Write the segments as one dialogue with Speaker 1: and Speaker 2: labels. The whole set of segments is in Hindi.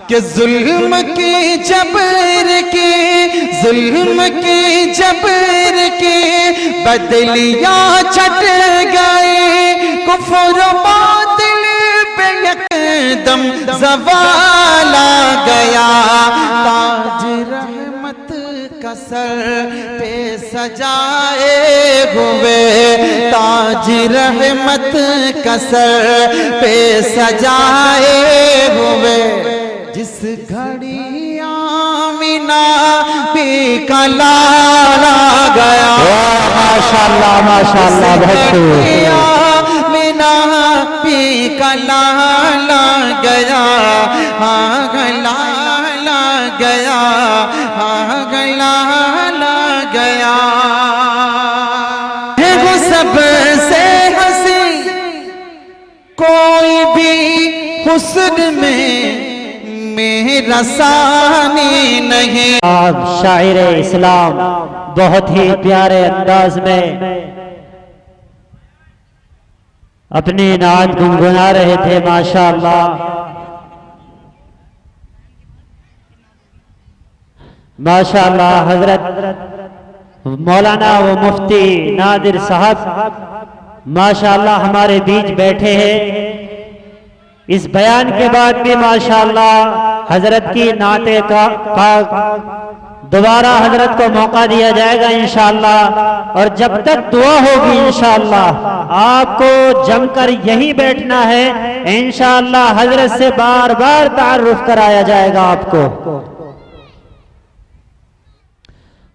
Speaker 1: कि जुल्म के जबर के, जुल्म के जबर के बदलियां छट गए, कुफ्र बातिल पे एकदम ज़वाल आ गया। ताज रहमत का सर पे सजाए हुए, ताज रहमत का सर पे सजाए हुए, जिस घड़ी आमिना भी का लाल आ गया।
Speaker 2: माशाअल्लाह माशाअल्लाह, बहुत
Speaker 1: आमिना भी का लाल आ गया, हाँ लाल आ गया, हाँ लाल आ गया। है वो सबसे हंसी, कोई भी हुस्न में मेरा सानी नहीं।
Speaker 2: आप शायर इस्लाम बहुत ही प्यारे अंदाज में अपनी नात गुनगुना रहे थे। माशाअल्लाह, माशाअल्लाह। हजरत मौलाना व मुफ्ती नादिर साहब माशाअल्लाह हमारे बीच बैठे हैं। इस बयान के बाद भी माशाअल्लाह हजरत की नाते का दोबारा हजरत को मौका दिया जाएगा इंशाअल्लाह। और जब तक दुआ होगी इंशाअल्लाह आपको जमकर यही बैठना है। इंशाअल्लाह हजरत से बार बार तारुफ कराया जाएगा आपको।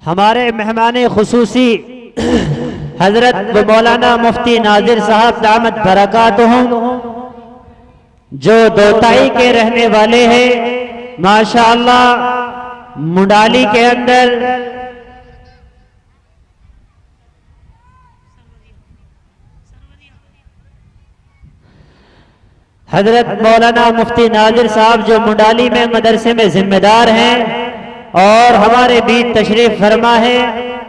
Speaker 2: हमारे मेहमान खुसूसी हजरत मौलाना मुफ्ती नादिर साहब दामत बरकातुहुम जो दोताई के रहने वाले हैं माशाअल्लाह, मुंडाली के अंदर हजरत मौलाना मुफ्ती नादिर साहब जो मुंडाली में मदरसे में जिम्मेदार हैं और हमारे बीच तशरीफ फरमा है।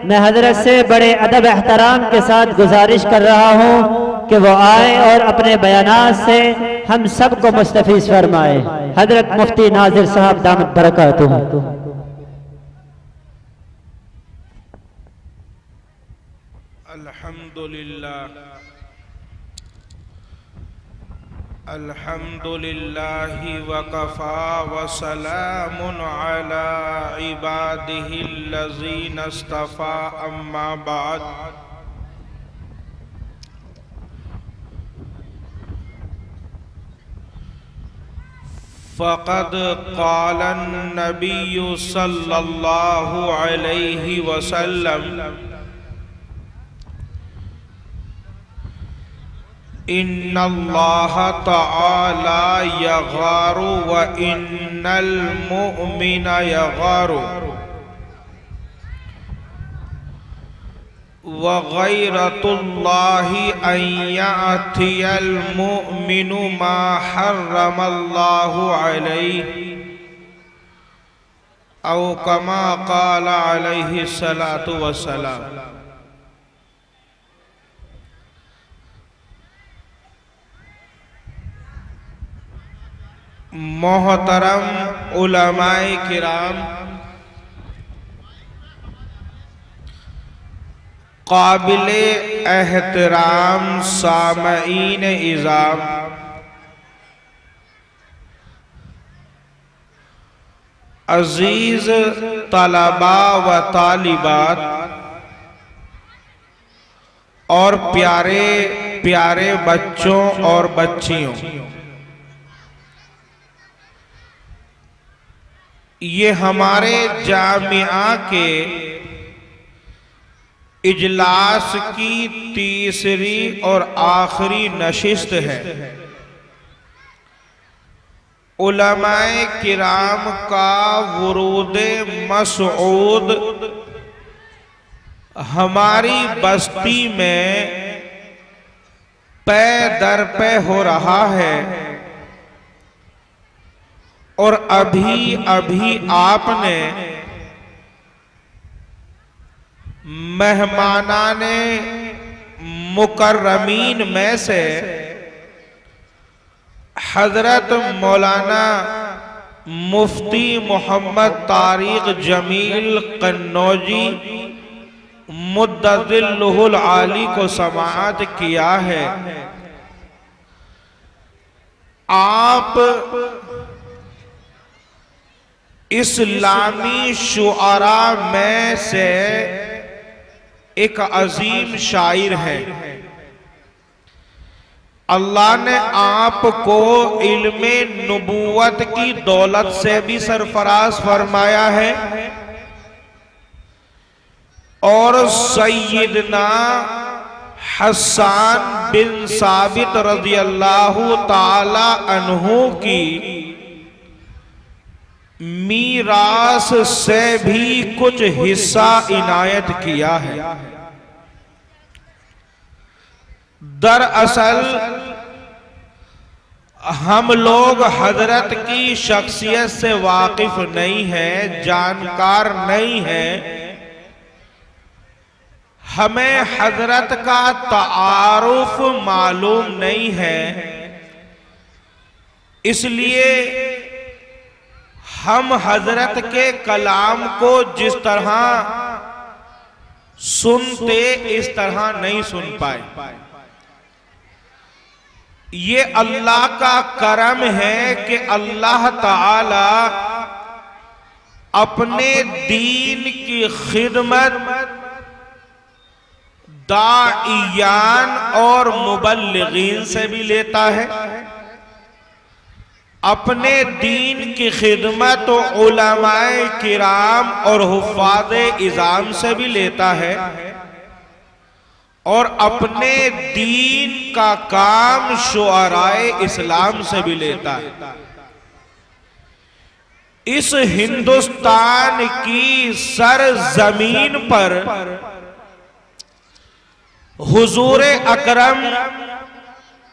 Speaker 2: मैं हजरत से बड़े अदब एहतराम के साथ गुजारिश कर रहा हूं कि वो आए और अपने बयानात से हम सबको मुस्तफीज फरमाए। हजरत मुफ्ती नादिर साहब दामत बरकातुहू।
Speaker 3: अल्हम्दुलिल्लाह, अल्हम्दुलिल्लाहि वकफा वसलामुन अला इबादिहिल्लज़ीना इस्तफ़ा, अम्मा बाद। फ़क़द क़ालन नबिय्यु सल्लल्लाहु अलैहि वसल्लम, इन्नल्लाह तआला यग़ारु व इन्नल मुअमिना यग़ारु व गैरतुल्लाहि अन यअतियल मुअमिनु मा हर्रमल्लाहु अलैहि औ कमा क़ाल अलैहि सलातु वस्सलाम। मोहतरम उलमाए किराम, काबिले एहतराम सामईन इज़ाम, अजीज तलबा व तालिबात और प्यारे प्यारे बच्चों और बच्चियों, ये हमारे जामिया के इजलास की तीसरी और आखिरी नशिस्त है। उलमाए किराम का वुरूदे मसऊद हमारी बस्ती में पै दर पे हो रहा है और अभी अभी आपने मेहमानाने मुकर्रमीन में से हजरत मौलाना मुफ्ती मोहम्मद तारिक जमील कन्नौजी मुद्दज़िल्लुहुल आली को समाअत किया है। आप इस्लामी शुआरा में से एक अजीम शायर है। अल्लाह ने आपको इल्मे नबूवत की दौलत से भी सरफराज फरमाया है और सैयदना हसन बिन साबित रज़ी अल्लाहु ताला अन्हु की मीरास से भी कुछ हिस्सा इनायत किया है। दरअसल हम लोग हजरत की शख्सियत से वाकिफ नहीं है, जानकार नहीं है। हमें हजरत का तारुफ मालूम नहीं है, इसलिए हम हजरत के कलाम को जिस तरह सुनते इस तरह नहीं सुन पाए। ये अल्लाह का करम है कि अल्लाह ताला अपने दीन की खिदमत दाइयान और मुबल्लिगीन से भी लेता है, अपने दीन की खिदमत उलमाए किराम और हुफ़ाज़े इज़ाम से भी लेता है और अपने दीन का काम शुआराए इस्लाम से भी लेता है। इस हिंदुस्तान की सरजमीन पर हुजूर अकरम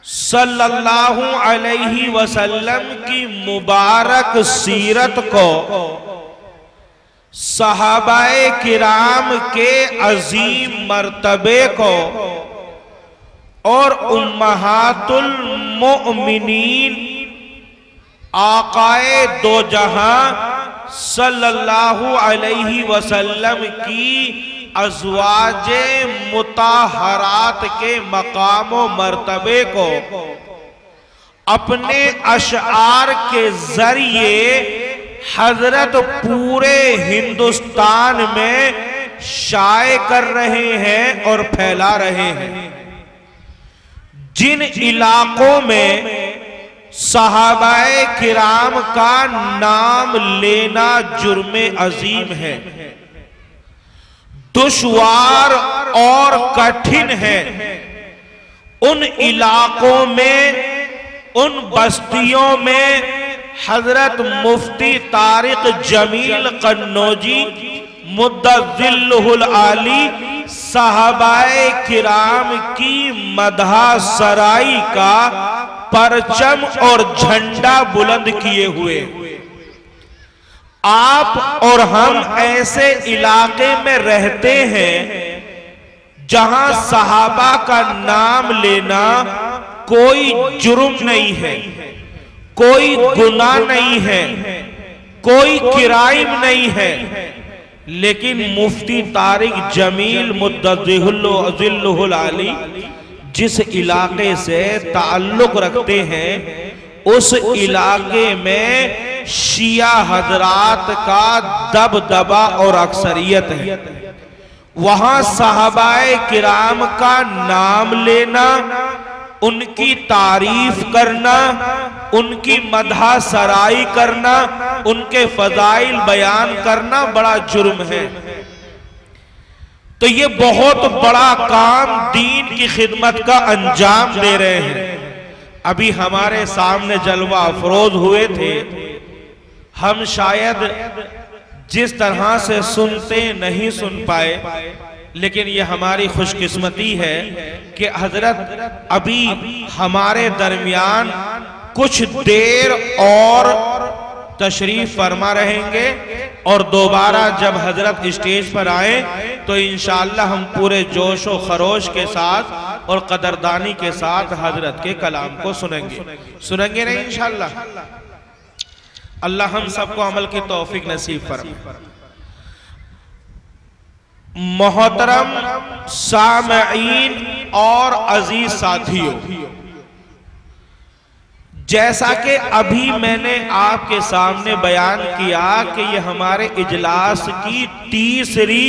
Speaker 3: सल्लल्लाहु अलैहि वसल्लम की मुबारक सीरत को, सहाबाए किराम के अजीम मर्तबे को और उम्महातुल मोमिनीन आकाए दो जहां सल्लल्लाहु अलैहि वसल्लम की अज़वाजे मुताहरात के मकाम व मर्तबे को अपने अशआर के जरिए हजरत पूरे हिंदुस्तान में शाये कर रहे हैं और फैला रहे हैं। जिन इलाकों में सहाबाए किराम का नाम लेना जुर्मे अजीम है, दुश्वार और कठिन है, उन इलाकों में, उन बस्तियों में हजरत मुफ्ती तारिक जमील कन्नौजी मुद्दज़िल्लुहुल आली सहाबाए किराम की मदहा सराई का परचम और झंडा बुलंद किए हुए। आप और हम ऐसे इलाके में रहते हैं जहां सहाबा का नाम लेना कोई जुर्म नहीं है, कोई गुनाह नहीं है, कोई क्राइम नहीं है। लेकिन मुफ्ती तारिक जमील मुद्दज़िल्लुहुल आली जिस इलाके से ताल्लुक रखते हैं, उस इलाके में शिया हजरात का दबदबा और अक्सरियत है। वहां सहाबाए किराम का नाम लेना, उनकी तारीफ करना, उनकी मदहा सराई करना, उनके फजाइल बयान करना बड़ा जुर्म है। तो ये बहुत बड़ा काम दीन की खिदमत का अंजाम दे रहे हैं। अभी हमारे सामने जलवा अफरोज हुए थे, हम शायद जिस तरह से सुनते नहीं सुन पाए, लेकिन ये हमारी खुशकिस्मती है कि हजरत अभी हमारे दरमियान कुछ देर और तशरीफ फरमा रहेंगे और दोबारा जब हजरत स्टेज पर आए तो इंशाअल्लाह हम पूरे जोश व खरोश के साथ और कदरदानी के साथ हजरत के कलाम को सुनेंगे नहीं इंशाअल्लाह। अल्लाह हम सबको अमल की तौफीक नसीब फरमाए। मोहतरम सामईन और अजीज साथियों, जैसा कि अभी मैंने आपके सामने बयान किया कि यह हमारे इजलास की तीसरी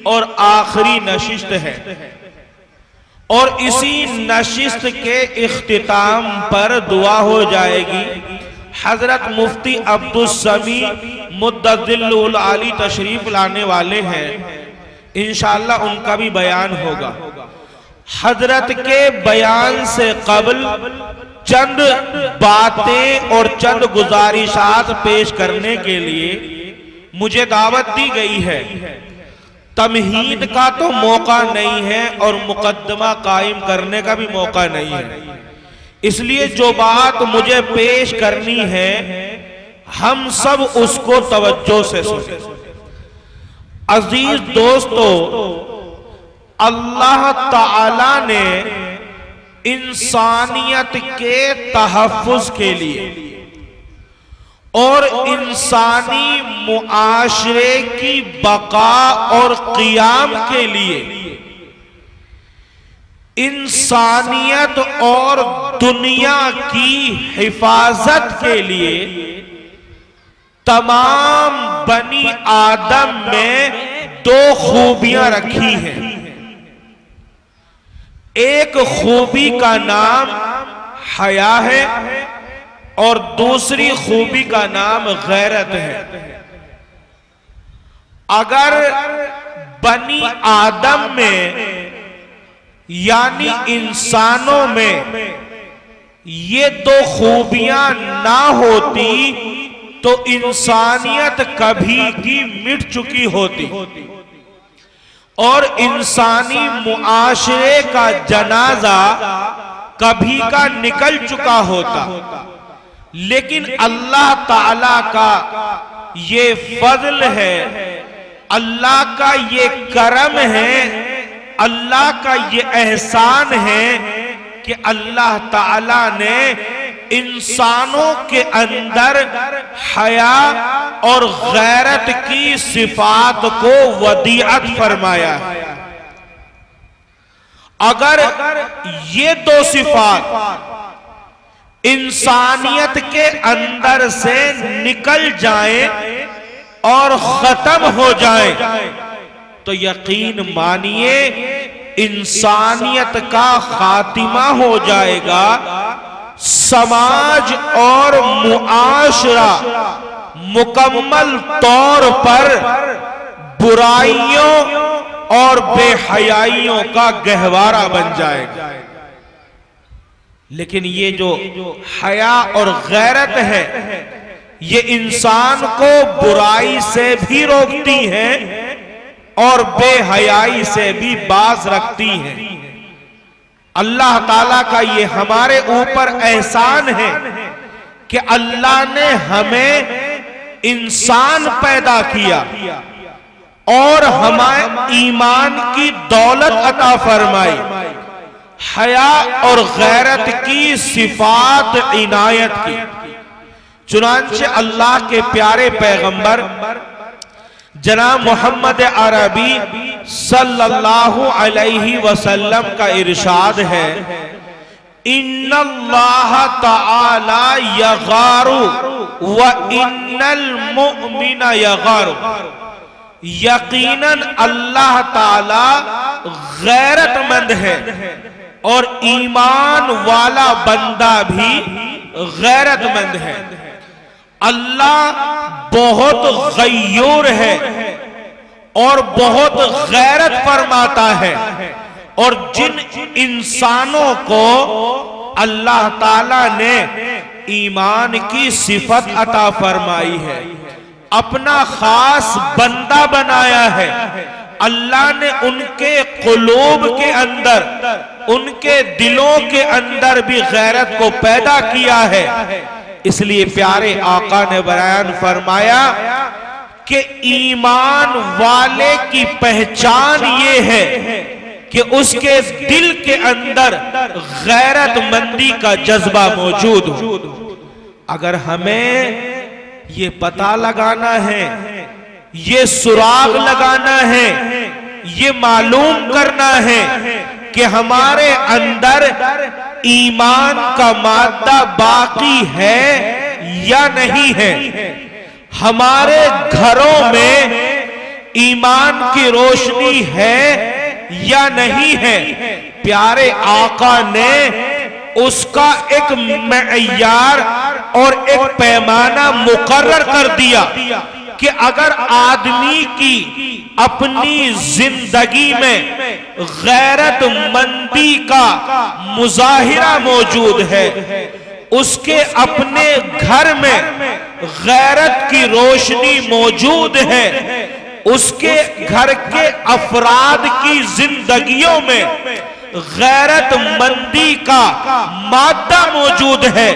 Speaker 3: और आखिरी नशिस्त है और इसी नशिस्त के इख्तिताम पर दुआ हो जाएगी। हजरत मुफ्ती अब्दुल समी मुद्दजिल आली तशरीफ लाने वाले हैं, इंशाअल्लाह उनका भी बयान होगा। हजरत के बयान से कबल चंद बातें और चंद गुजारिशात पेश करने के लिए मुझे दावत दी गई है। तमहीद का तो मौका नहीं है और मुकद्दमा कायम करने का भी मौका नहीं है, इसलिए जो बात मुझे पेश करनी है हम सब उसको तवज्जो से सुने। अजीज दोस्तों, अल्लाह ताला ने इंसानियत के तहफ्फुज के लिए और इंसानी मुआशरे की बका और क़ियाम के लिए इंसानियत और दुनिया की हिफाजत के लिए तमाम बनी आदम में दो खूबियां रखी हैं। एक खूबी का नाम हया है और दूसरी खूबी का नाम गैरत है। अगर बनी आदम में यानी इंसानों में ये दो खूबियां ना होती तो इंसानियत कभी की मिट चुकी होती और इंसानी मुआशरे का जनाजा कभी का निकल चुका होता। लेकिन अल्लाह ताला का ये फजल है, अल्लाह का ये करम है, अल्लाह का ये एहसान है कि अल्लाह ताला ने इंसानों के अंदर हया और गैरत की सिफात को वदीअत फरमाया है। अगर ये दो सिफात इंसानियत के अंदर से निकल जाए और खत्म हो जाए तो यकीन मानिए इंसानियत का खातिमा हो जाएगा। समाज और मुआशरा मुकम्मल तौर पर बुराइयों और बेहयाइयों का गहवारा बन जाएगा। लेकिन ये जो हया और गैरत है ये इंसान को बुराई से भी रोकती है और बेहयाई से भी बाज रखती है। अल्लाह ताला का ये हमारे ऊपर एहसान है कि अल्लाह ने हमें इंसान पैदा किया और हमें ईमान की दौलत अता फरमाई, हया और गैरत की सिफात इनायत की। चुनांचे अल्लाह के प्यारे पैगंबर जनाब मोहम्मद अरबी सल्लल्लाहु अलैहि वसल्लम का इरशाद है, इन्नल्लाह तआला यगारु व इन्नल मुमिना यगारु। यकीनन अल्लाह ताला गैरतमंद है और ईमान वाला बंदा भी गैरतमंद है। अल्लाह बहुत गय्यूर है और बहुत गैरत फरमाता है और जिन इंसानों को अल्लाह ताला ने ईमान की सिफत अता फरमाई है, अपना खास बंदा बनाया है, अल्लाह ने उनके कुलूब के अंदर, उनके दिलों के अंदर भी गैरत को पैदा किया है। इसलिए प्यारे आका ने बयान फरमाया कि ईमान वाले की पहचान ये है कि उसके दिल के अंदर गैरतमंदी का जज्बा मौजूद हो। अगर हमें ये पता लगाना है, ये सुराग लगाना है, ये मालूम करना है कि हमारे अंदर ईमान का मादा बाकी है या नहीं है। हमारे घरों में ईमान की रोशनी है या नहीं है। प्यारे आका ने उसका एक मेयार और एक पैमाना मुकर्रर कर दिया कि अगर आदमी की अपनी जिंदगी में गैरतमंदी का मुजाहिरा मौजूद है, उसके अपने घर में गैरत की रोशनी मौजूद है, उसके घर के अफराद की जिंदगियों में गैरतमंदी का मादा मौजूद है,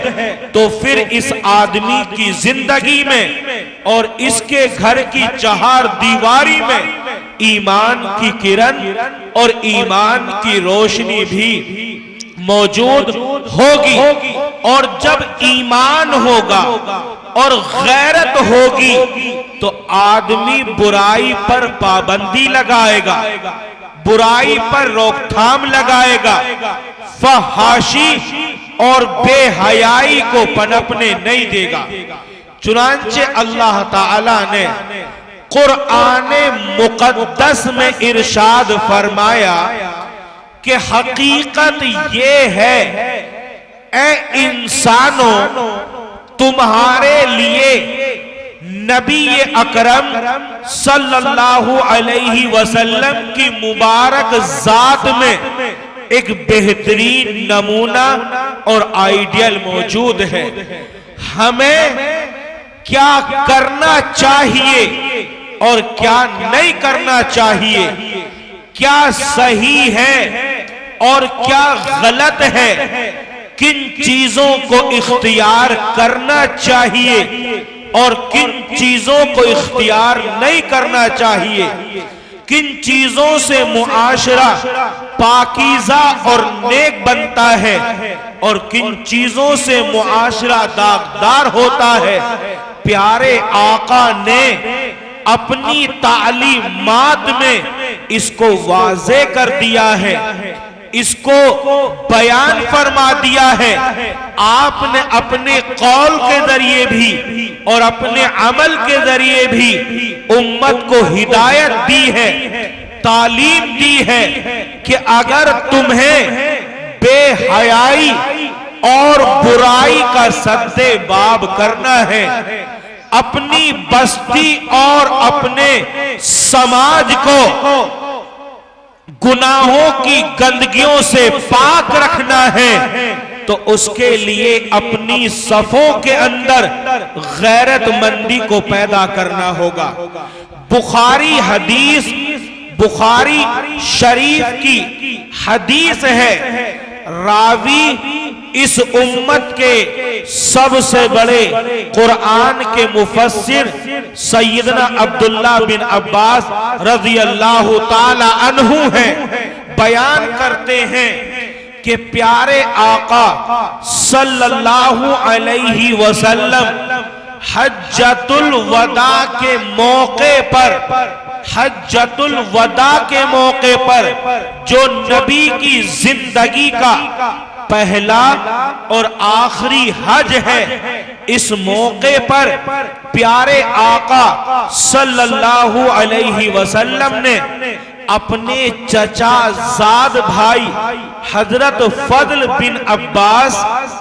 Speaker 3: तो फिर इस आदमी की जिंदगी में और इसके घर की चार दीवारी में ईमान की किरण और ईमान की रोशनी भी मौजूद होगी। और जब ईमान होगा और गैरत होगी तो आदमी बुराई पर पाबंदी लगाएगा, बुराई पर रोकथाम लगाएगा, फहाशी और बेहयाई को पनपने नहीं देगा। चुनांचे अल्लाह ताला ने कुरान मुकद्दस में इरशाद फरमाया कि हकीकत ये है, ए इंसानों, तुम्हारे लिए नबी अकरम सल्लल्लाहु अलैहि वसल्लम की मुबारक जात में एक बेहतरीन नमूना और आइडियल मौजूद है। हमें क्या करना चाहिए और क्या नहीं करना चाहिए, क्या सही है और क्या गलत है, किन चीजों को इख्तियार करना चाहिए और किन चीजों को इख्तियार नहीं करना चाहिए, किन चीजों से मुआशरा पाकीज़ा और नेक बनता है और किन चीजों से मुआशरा दागदार होता है। प्यारे आका ने अपनी तालीमात में इसको वाज़े कर दिया है, इसको बयान फरमा दिया है। आपने अपने कौल के जरिए भी और अपने अमल के जरिए भी उम्मत को हिदायत दी है, तालीम दी है कि अगर तुम्हें बेहयाई और बुराई का सद्देबाब करना है, अपनी बस्ती और अपने समाज को गुनाहों की गंदगियों से पाक रखना है, तो उसके लिए अपनी सफों के अंदर गैरतमंदी को पैदा करना होगा। बुखारी हदीस, बुखारी शरीफ की हदीस है, रावी इस उम्मत के सबसे बड़े कुरान के मुफस्सिर सैयदना अब्दुल्ला बिन अब्बास रज़ी अल्लाह ताला अन्हु हैं। बयान करते हैं कि प्यारे आका सल्लल्लाहु अलैहि वसल्लम हज्जतुल वदा के मौके पर, हज्जतुल वदा के मौके पर जो नबी की जिंदगी का पहला और आखिरी हज है, इस मौके पर प्यारे आका सल्लल्लाहु अलैहि वसल्लम ने अपने चचा जाद भाई हजरत फजल बिन अब्बास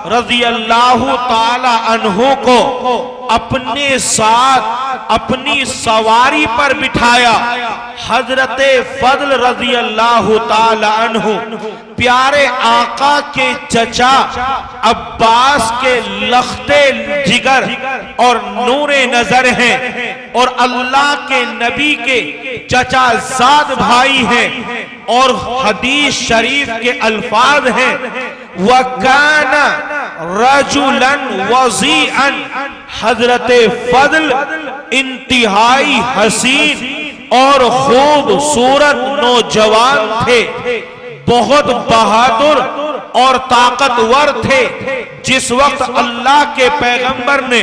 Speaker 3: रज़ी अल्लाहु ताला अन्हु को अपने साथ अपनी सवारी पर बिठाया। हजरत फजल रज़ी अल्लाहु ताला अन्हु प्यारे आका के चचा अब्बास के लख्ते जिगर और नूरे नजर हैं और अल्लाह के नबी के चचा जाद भाई हैं। और हदीस शरीफ के अल्फाज हैं, वकाना रजुलन वज़ीअन, हजरत फजल इंतहाई हसीन और खूबसूरत नौजवान थे, बहुत बहादुर और ताकतवर थे। जिस वक्त अल्लाह के पैगंबर ने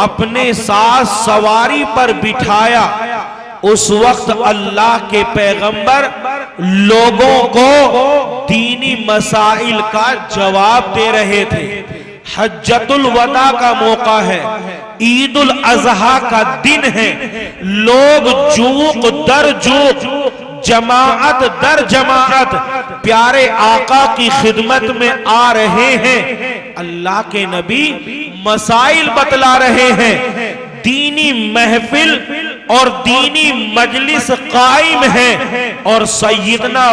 Speaker 3: अपने साथ सवारी पर बिठाया। उस वक्त अल्लाह के पैगंबर लोगों को दीनी मसाइल का जवाब दे रहे थे। हज्जतुल वदा का मौका है, ईदुल अजहा का दिन है। लोग जूक दर जूक, जमाअत दर जमाअत प्यारे आका की खिदमत में आ रहे हैं। अल्लाह के नबी मसाइल बतला रहे हैं। दीनी महफिल और दीनी मजलिस कायम है और सैयदना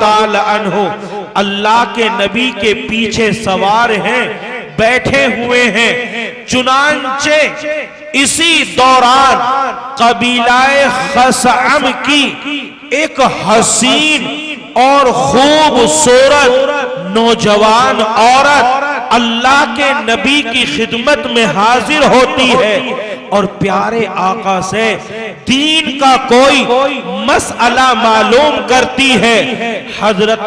Speaker 3: ताला अन्हु अल्लाह के नबी के पीछे सवार हैं, बैठे हुए हैं। चुनांचे इसी दौरान कबीलाए खसअम की एक हसीन और खूबसूरत नौजवान औरत अल्लाह के नबी की खिदमत में हाजिर होती है और प्यारे आका से दीन का कोई मसला मालूम करती है। हजरत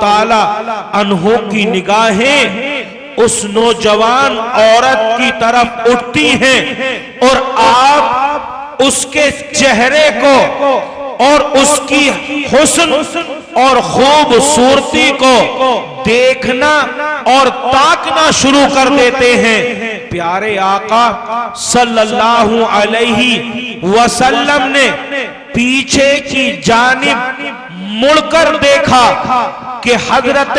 Speaker 3: ताला अन्हु की निगाहें उस नौजवान औरत की तरफ उठती हैं और आप उसके चेहरे को और उसकी हुस्न और खूबसूरती को देखना और ताकना शुरू कर देते हैं। प्यारे आका सल्लल्लाहु अलैहि वसल्लम ने पीछे की जानिब मुड़कर देखा कि हजरत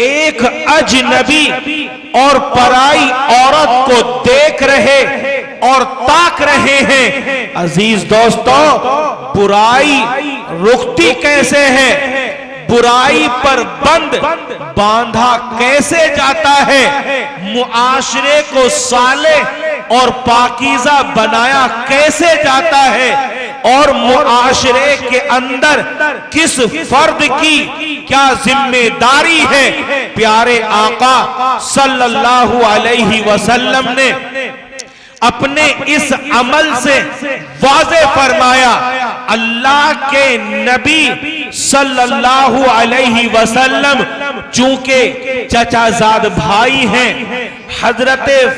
Speaker 3: एक अजनबी और पराई औरत को देख रहे और ताक रहे हैं। अजीज दोस्तों, बुराई रुकती कैसे है, बुराई पर बंद बांधा कैसे जाता है, मुआशरे को साले और पाकीज़ा बनाया कैसे जाता है और मुआशरे के अंदर किस फर्द की क्या जिम्मेदारी है। प्यारे आका सल्लल्लाहु अलैहि वसल्लम ने अपने इस अमल से वाज़े फरमाया। अल्लाह के नबी सल्लल्लाहु अलैहि वसल्लम चूंकि चचाजाद भाई हैं, हजरत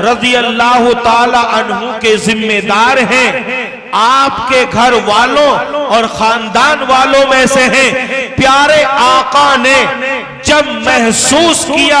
Speaker 3: रजी अल्लाह ताला अन्हु के जिम्मेदार हैं, आपके घर वालों और खानदान वालों में से हैं। प्यारे आका ने जब महसूस किया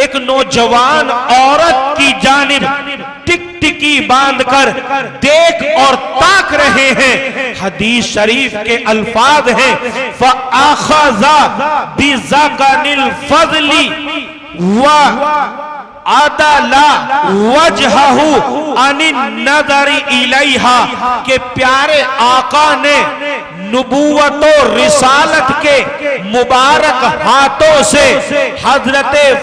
Speaker 3: एक नौजवान औरत की जानिब टिकटिकी बांधकर देख और ताक रहे हैं, हदीस शरीफ के अल्फाज हैं, फ़अख़ज़ा बिज़क़निल फ़ज़ली व अदला वजहहु अनिन नज़री इलैहा के प्यारे आका ने नबूवत और रिसालत के मुबारक हाथों से हजरत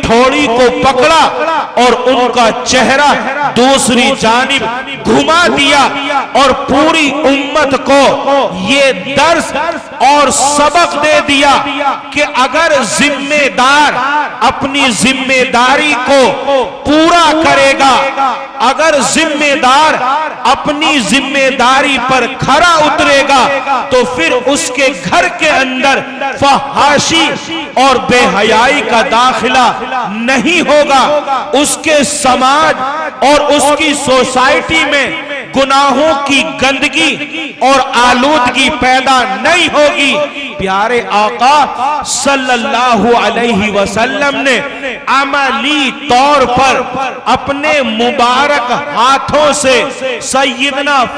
Speaker 3: ठोड़ी को पकड़ा और उनका चेहरा दूसरी जानिब घुमा दिया और पूरी उम्मत को ये दर्स और सबक दे दिया कि अगर जिम्मेदार अपनी जिम्मेदारी को पूरा करेगा, अगर जिम्मेदार अपनी जिम्मेदारी पर खरा उतरेगा तो फिर उसके घर के अंदर फहाशी और बेहयाई का दाखिला नहीं होगा, उसके समाज और उसकी सोसाइटी में गुनाहों की गंदगी और आलूदगी पैदा नहीं होगी। प्यारे आका सल्लल्लाहु अलैहि वसल्लम ने अमली तौर पर अपने मुबारक हाथों से सैयदना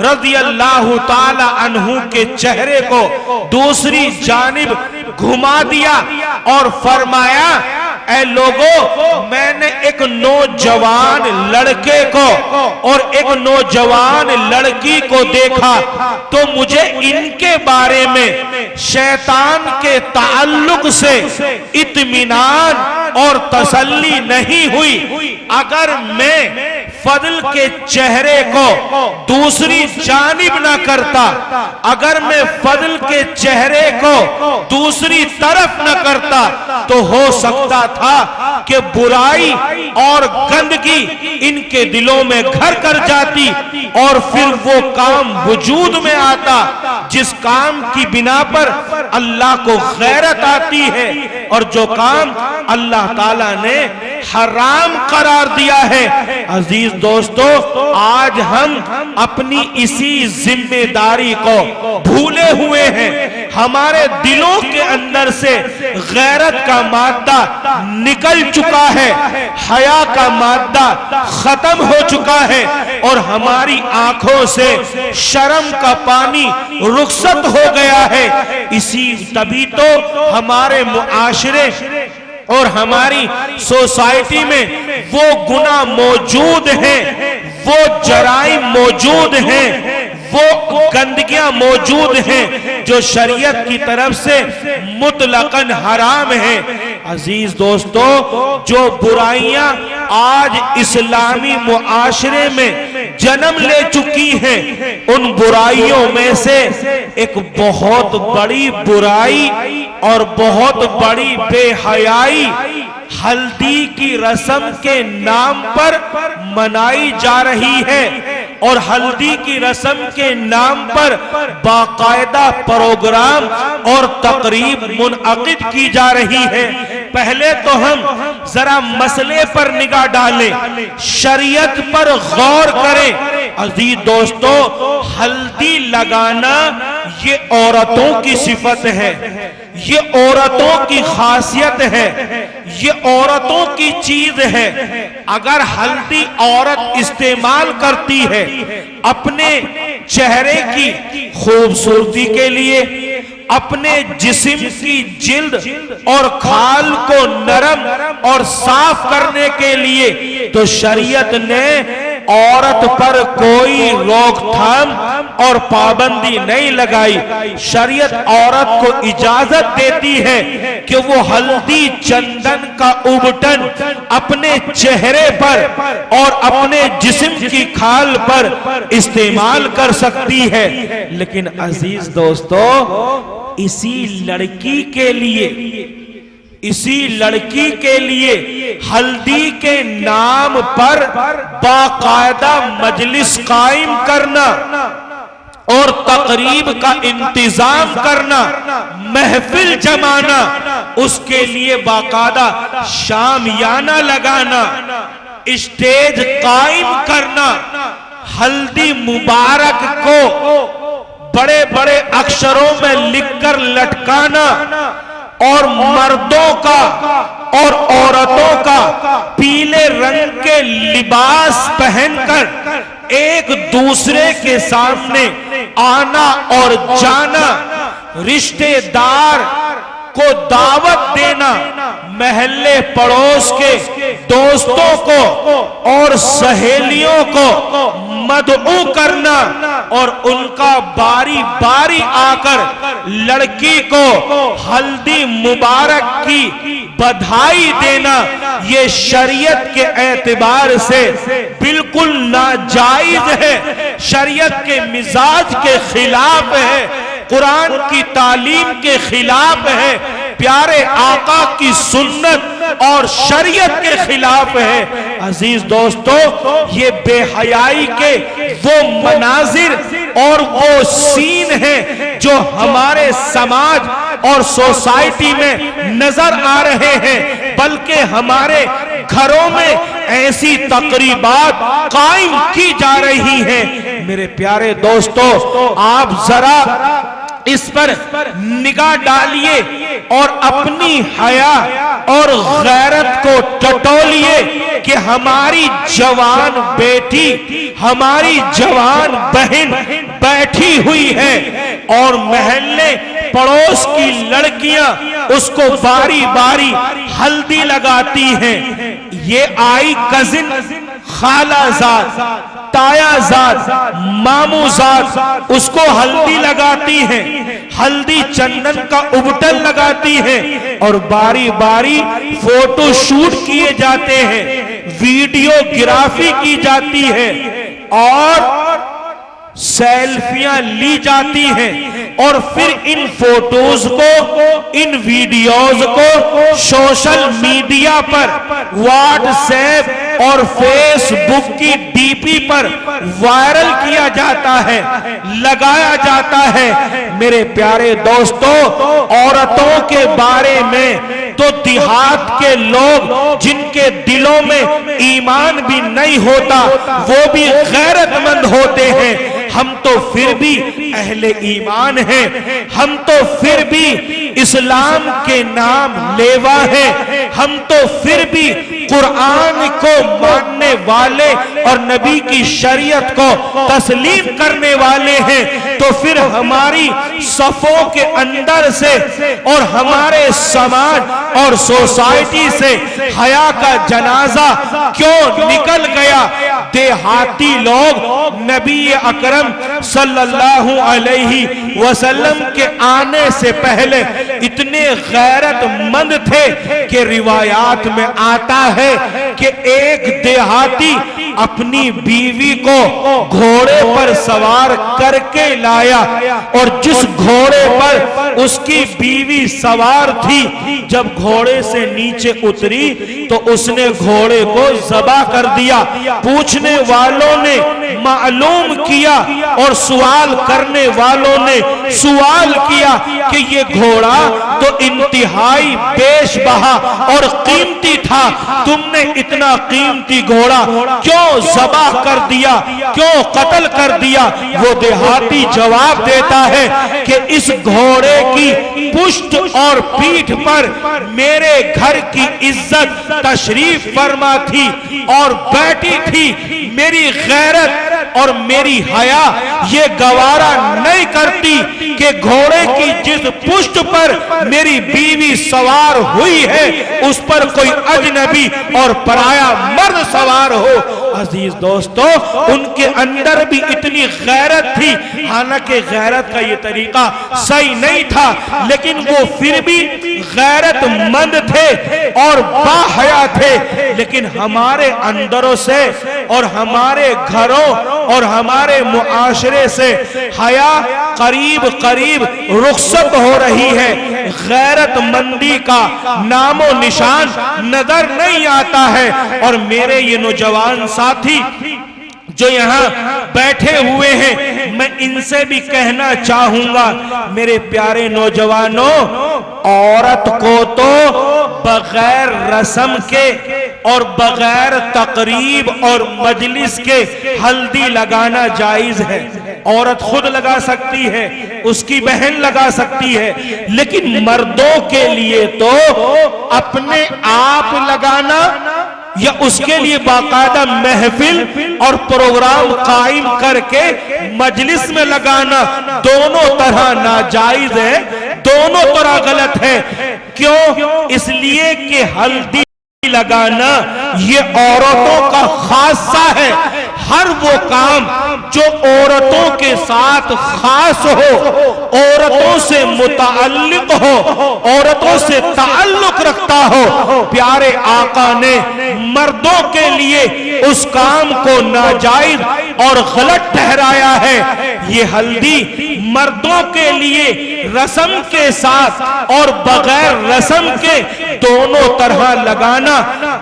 Speaker 3: रज़ी अल्लाह ताला अन्हु के चेहरे को दूसरी जानिब घुमा दिया और फरमाया, ऐ लोगों, मैंने एक नौजवान लड़के को और एक नौजवान लड़की को देखा तो मुझे इनके बारे में शैतान के ताल्लुक से इत्मीनान और तसल्ली नहीं हुई। अगर मैं फजल के चेहरे को दूसरी जानिब ना करता, अगर मैं फजल के चेहरे को दूसरी तरफ न करता, तो हो सकता था कि बुराई और गंदगी इनके दिलों में घर कर जाती और फिर वो काम वजूद में आता जिस काम की बिना पर अल्लाह को गैरत आती है और जो काम अल्लाह ताला ने हराम करार दिया है। अजीज दोस्तों, आज हम अपनी इसी जिम्मेदारी को भूले हुए हैं। हमारे दिलों के अंदर से गैरत का मादा निकल चुका है, हया का मादा खत्म हो चुका है और हमारी आंखों से शर्म का पानी रुखसत हो गया है। इसी तभी तो हमारे मुआशरे और हमारी सोसाइटी में वो गुनाह मौजूद हैं, वो जराइम मौजूद हैं, वो गंदगियां मौजूद हैं जो शरीयत की तरफ से मुतलकन हराम है। अजीज दोस्तों, जो बुराइयां आज इस्लामी मुआशरे में जन्म ले चुकी हैं, उन बुराइयों में से एक बहुत बड़ी बुराई और बहुत बड़ी बेहयाई हल्दी की रस्म के नाम पर मनाई जा रही है और हल्दी की रस्म के नाम पर बाकायदा प्रोग्राम और तकरीब मुनअकिद की जा रही है। पहले तो हम जरा मसले पर निगाह डालें, शरीयत पर गौर करें। अजीज दोस्तों, हल्दी लगाना ये औरतों की सिफत है, ये औरतों की खासियत है, ये औरतों की चीज है। अगर हल्दी औरत इस्तेमाल करती है अपने चेहरे की खूबसूरती के लिए, अपने जिस्म की जिल्द और खाल को नरम और साफ करने के लिए, तो शरीयत ने औरत पर कोई रोकथाम और पाबंदी नहीं लगाई। शरीयत औरत को इजाजत देती है कि वो हल्दी चंदन का उबटन अपने चेहरे पर और अपने जिस्म की खाल पर इस्तेमाल कर सकती है। लेकिन अजीज दोस्तों, इसी लड़की के लिए हल्दी के नाम पर बाकायदा मजलिस कायम करना और तकरीब का इंतजाम करना, महफिल जमाना, उसके लिए बाकायदा शामियाना लगाना, स्टेज कायम करना, हल्दी मुबारक को बड़े बड़े अक्षरों में लिखकर लटकाना और मर्दों का और औरतों का पीले रंग के लिबास पहनकर एक दूसरे के सामने आना और जाना, रिश्तेदार को दावत देना, महल्ले पड़ोस के दोस्तों को और सहेलियों को मदऊ करना और उनका बारी बारी आकर लड़की को हल्दी मुबारक की बधाई देना, ये शरीयत के एतबार से बिल्कुल नाजायज है, शरीयत के मिजाज के खिलाफ है, कुरान की तालीम के खिलाफ है, प्यारे आका की सुन्नत और शरीयत के खिलाफ है। अजीज दोस्तों, ये बेहयाई के वो मनाजिर और वो सीन हैं जो हमारे समाज और सोसाइटी में नजर आ रहे हैं, बल्कि हमारे घरों में ऐसी तकरीबात कायम की जा रही हैं। मेरे प्यारे दोस्तों, आप जरा इस पर निगाह डालिए और अपनी हया और गैरत को टटोलिए कि हमारी जवान बेटी, हमारी जवान बहन बैठी हुई है और महल्ले पड़ोस की लड़कियां उसको बारी बारी हल्दी लगाती हैं। ये आई कजिन, खालाजाद, तायाजाद, मामूजाद उसको हल्दी लगाती हैं, हल्दी चंदन का उबटन लगाती हैं और बारी बारी फोटो शूट किए जाते हैं। वीडियोग्राफी की जाती है और सेल्फियां ली जाती हैं और फिर इन फोटोज को, इन वीडियोज को सोशल मीडिया पर, व्हाट्सएप और फेसबुक की डीपी पर वायरल किया जाता है, लगाया जाता है। मेरे प्यारे दोस्तों, औरतों के बारे में तो देहात के लोग जिनके दिलों में ईमान भी नहीं होता वो भी गैरतमंद होते हैं। हम तो फिर भी अहले ईमान हैं, हम तो फिर भी इस्लाम के नाम लेवा हैं, हम तो फिर भी कुरान को मानने वाले और नबी की शरीयत को तस्लीम करने वाले हैं। तो फिर हमारी सफों के अंदर से और हमारे समाज और सोसाइटी से हया का जनाजा क्यों निकल गया? देहाती लोग नबी अकरम सल्लल्लाहु अलैहि वसल्लम के आने से पहले इतने गैरतमंद थे कि रिवायात में आता है कि एक देहाती अपनी बीवी को घोड़े पर सवार करके लाया और जिस घोड़े पर उसकी बीवी सवार थी, जब घोड़े से नीचे उतरी तो उसने घोड़े को ज़बा कर दिया। पूछने वालों ने मालूम किया और सवाल करने वालों ने सवाल किया कि ये घोड़ा तो इंतहाई बेशबहा और कीमती था, तुमने इतना कीमती घोड़ा क्यों ज़बा कर दिया, क्यों कत्ल कर दिया? वो देहाती जवाब देता है कि इस घोड़े की पुष्ट और पीठ पर मेरे घर की इज्जत तशरीफ फरमा थी और बैठी थी। मेरी गैरत और मेरी हया ये गवारा नहीं करती कि घोड़े की जिस पुष्ट पर मेरी बीवी सवार हुई है उस पर कोई अजनबी और पराया मर्द सवार हो। अजीज दोस्तों, उनके अंदर भी इतनी गैरत थी, हालांकि गैरत का ये तरीका सही नहीं था, लेकिन वो फिर भी गैरतमंद थे और बाहया थे। लेकिन हमारे अंदरों से और हमारे घरों और हमारे मुआशरे से हया करीब करीब रुखसत हो रही है। गैरतमंदी का नामो निशान नजर नहीं आता है। और मेरे ये नौजवान साथी जो यहाँ बैठे हुए हैं, मैं इनसे भी कहना चाहूंगा, मेरे प्यारे नौजवानों, औरत को तो बगैर रस्म के और बगैर तकरीब और मजलिस के हल्दी लगाना जायज है। औरत खुद लगा सकती है, उसकी बहन लगा सकती है, लेकिन मर्दों के लिए तो अपने आप लगाना या उसके लिए बाकायदा महफिल और प्रोग्राम कायम करके मजलिस में लगाना, दोनों तरह नाजायज है, दोनों तरह गलत है। क्यों? इसलिए कि हल्दी लगाना ये औरतों का खासा है। हर वो काम जो औरतों के साथ खास हो, औरतों से मुताल्लिक हो, औरतों से ताल्लुक रखता हो, प्यारे आका ने मर्दों के लिए उस काम को नाजायज और गलत ठहराया है। ये हल्दी मर्दों के लिए रस्म के साथ और बगैर रस्म के दोनों तरह लगाना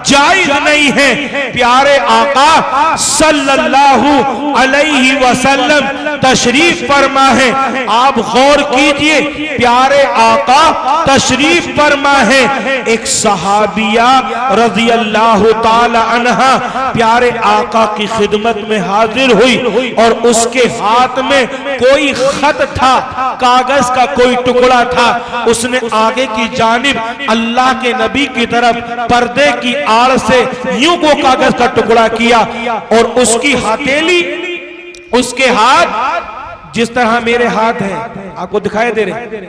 Speaker 3: जायज नहीं है। प्यारे आका सल्लल्लाहु अलैहि वसल्लम तशरीफ फरमा है। आप गौर कीजिए, प्यारे आका तशरीफ फरमा है। एक सहाबिया रज़ी अल्लाह ताला अन्हा प्यारे आका की खिदमत में हाजिर हुई और उसके हाथ में कोई खत था, कागज का कोई टुकड़ा था। उसने आगे की जानिब अल्लाह के नबी की तरफ पर्दे की आड़ से यूं वो कागज का टुकड़ा किया और उसकी हथेली, उसके हाथ जिस तरह मेरे हाथ हैं, आपको दिखाई दे रहे,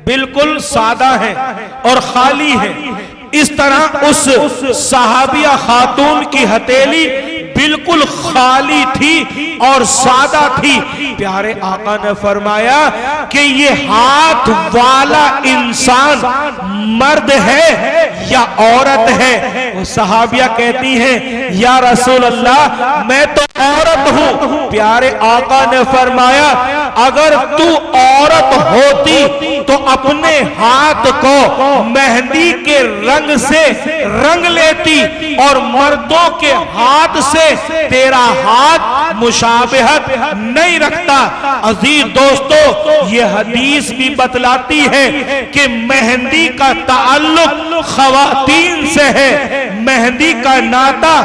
Speaker 3: बिल्कुल सादा है और खाली है। इस तरह उस सहाबिया खातून की हथेली बिल्कुल खाली थी और सादा थी। प्यारे आका ने फरमाया कि ये हाथ वाला इंसान मर्द है या औरत है? वो सहाबिया कहती हैं या रसूल अल्लाह मैं तो औरत हूं। प्यारे आका ने फरमाया अगर तू औरत होती तो अपने हाथ को मेहंदी के रंग से रंग लेती और मर्दों के हाथ से तेरा हाथ मुशाबहत नहीं रखता। अजीज दोस्तों, ये हदीस भी बतलाती है कि मेहंदी का ताल्लुक खवातीन से है, मेहंदी का नाता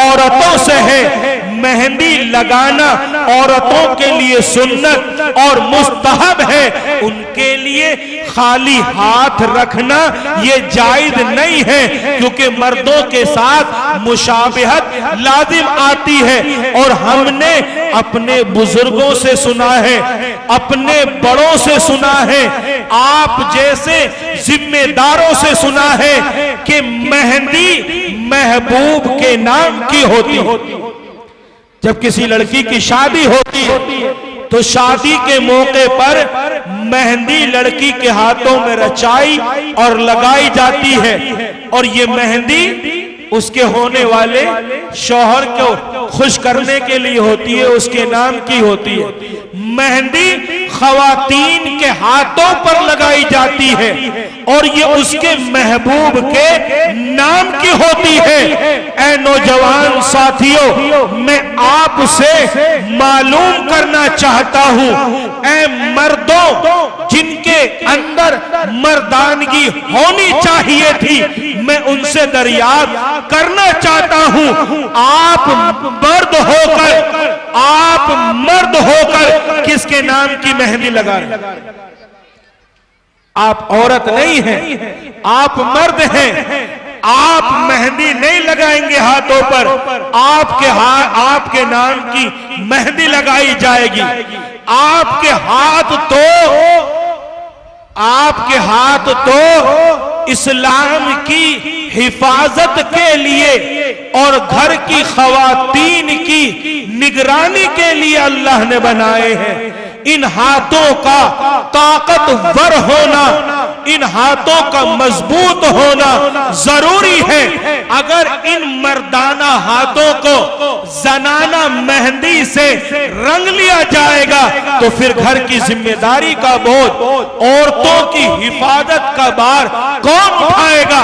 Speaker 3: औरतों से है। मेहंदी लगाना औरतों के लिए सुन्नत और मुस्तहब है, उनके लिए खाली हाथ रखना ये जायज नहीं है, क्योंकि मर्दों के साथ मुशाबहत लाजिम आती है। और हमने अपने बुजुर्गों से सुना है, अपने बड़ों से सुना है, आप जैसे जिम्मेदारों से सुना है कि मेहंदी महबूब के नाम की होती है। जब किसी लड़की की शादी होती है तो शादी के मौके पर मेहंदी लड़की के हाथों में रचाई और लगाई जाती है, और ये मेहंदी उसके होने वाले शौहर को खुश करने के लिए होती है, उसके नाम की होती है। मेहंदी खवातीन के हाथों पर लगाई जाती है और ये उसके महबूब के नाम की होती है। ऐ नौजवान साथियों, मैं आपसे मालूम करना चाहता हूं, ऐ मर्दों जिनके अंदर मर्दानगी होनी चाहिए थी, मैं उनसे दरियाफ्त करना चाहता हूं, आप मर्द होकर किसके नाम की मेहंदी लगा रहे? आप औरत नहीं हैं, आप मर्द हैं। आप मेहंदी नहीं लगाएंगे हाथों पर, आपके नाम की मेहंदी लगाई जाएगी। आपके हाथ तो इस्लाम की हिफाजत के लिए और घर की खवातीन की निगरानी के लिए अल्लाह ने बनाए हैं। इन हाथों का ताकतवर होना, इन हाथों का मजबूत होना जरूरी है। अगर इन मर्दाना हाथों को जनाना मेहंदी से रंग लिया जाएगा तो फिर घर की जिम्मेदारी का बोझ, औरतों की हिफाजत का भार कौन उठाएगा?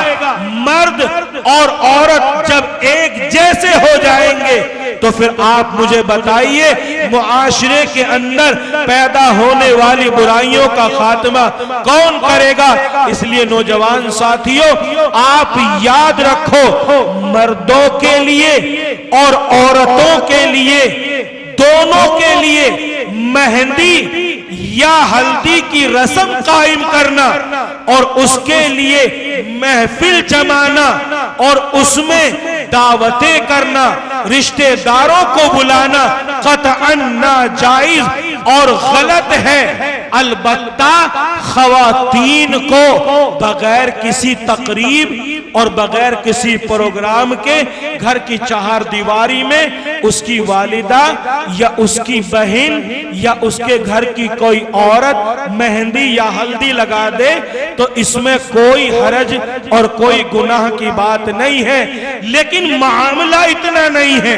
Speaker 3: मर्द और औरत जब एक जैसे हो जाएंगे तो फिर आप मुझे बताइए मुआशरे के अंदर पैदा होने वाली बुराइयों का खात्मा कौन करेगा? इसलिए नौजवान साथियों, आप याद रखो, मर्दों के लिए और औरतों के लिए, दोनों के लिए मेहंदी या हल्दी की रस्म कायम करना और उसके लिए महफिल जमाना और उसमें दावतें करना, रिश्तेदारों को बुलाना कतअन नाजायज और गलत है। अलबत्ता खवातीन को बगैर किसी तकरीब और बगैर किसी प्रोग्राम के घर की चार दीवारी में उसकी वालिदा या उसकी बहन या उसके घर की कोई औरत मेहंदी या हल्दी लगा दे तो इसमें कोई हरज और कोई गुनाह की बात नहीं है। लेकिन मामला इतना नहीं है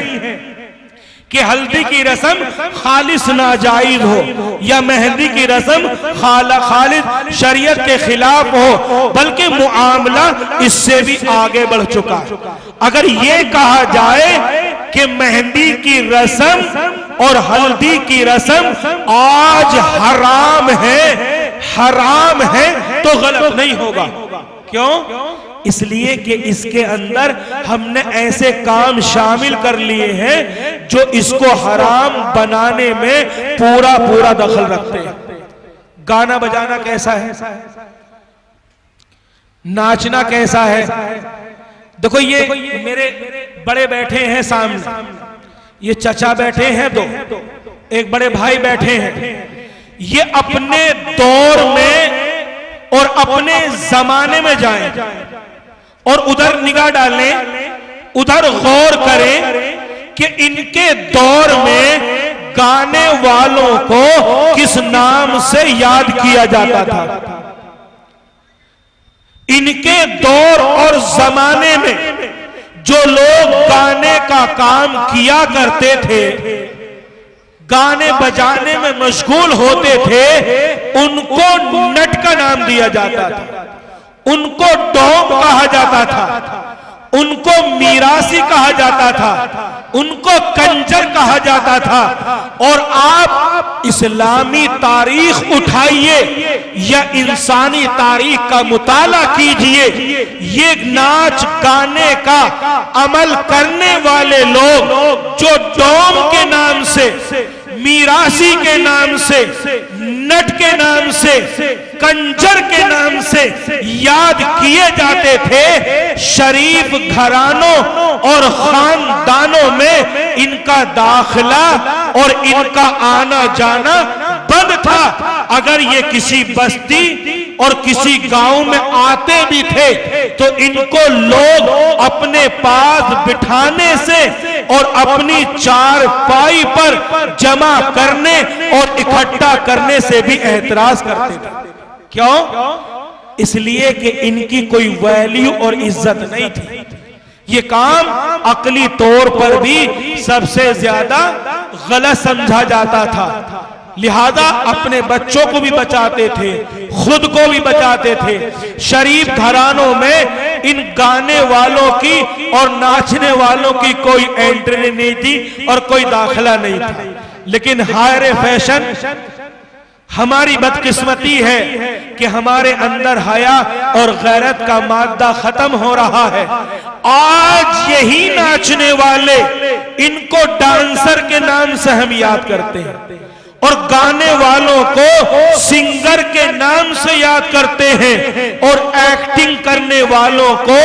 Speaker 3: कि हल्दी की रस्म खालिस नाजायज हो या मेहंदी की रस्म खालिस शरीयत के खिलाफ हो, बल्कि मुआमला इससे भी आगे बढ़ चुका है। अगर ये कहा जाए कि मेहंदी की रस्म और हल्दी की रस्म आज हराम है तो गलत नहीं होगा। क्यों? इसलिए कि इसके अंदर हमने ऐसे काम शामिल कर लिए हैं जो इसको हराम बनाने में पूरा दखल रखते हैं। गाना बजाना कैसा है, नाचना कैसा है? देखो, ये मेरे बड़े बैठे हैं सामने, ये चचा बैठे हैं, दो एक बड़े भाई बैठे हैं। ये अपने दौर में और अपने जमाने में जाएं और उधर निगाह डालें, उधर गौर करें कि इनके दौर में गाने वालों को किस नाम से याद किया जाता था। इनके दौर और जमाने में जो लोग गाने का काम किया करते थे, गाने बजाने में मशगूल होते थे, उनको नट का नाम दिया जाता था, उनको डोम कहा जाता था, उनको मीरासी कहा जाता था, उनको कंजर कहा जाता था। और आप इस्लामी तारीख उठाइए या इंसानी तारीख का मुताला कीजिए, ये नाच गाने का अमल करने वाले लोग जो डोम के नाम से, मीरासी के नाम से, नट के नाम से, कंजर के नाम से याद किए जाते थे, शरीफ घरानों और खानदानों में इनका दाखिला और इनका आना जाना बंद था। अगर ये किसी बस्ती और किसी गांव में आते भी थे तो इनको लोग अपने पास बिठाने से और अपनी चारपाई पर जमा करने और इकट्ठा करने से भी एतराज करते थे। क्यों? इसलिए कि इनकी कोई वैल्यू और इज्जत नहीं थी। ये काम अकली तौर पर भी सबसे ज्यादा गलत समझा जाता था, लिहाजा अपने बच्चों को भी बचाते थे, खुद को भी बचाते थे। शरीफ घरानों में इन गाने वालों की और नाचने वालों की कोई एंट्री नहीं थी और कोई दाखिला नहीं था। लेकिन हायरे फैशन, हमारी बदकिस्मती है कि हमारे अंदर हया और गैरत का मादा खत्म हो रहा है। आज यही नाचने वाले इनको डांसर के नाम से हम याद करते हैं और गाने वालों को सिंगर के नाम से याद करते हैं और एक्टिंग करने वालों को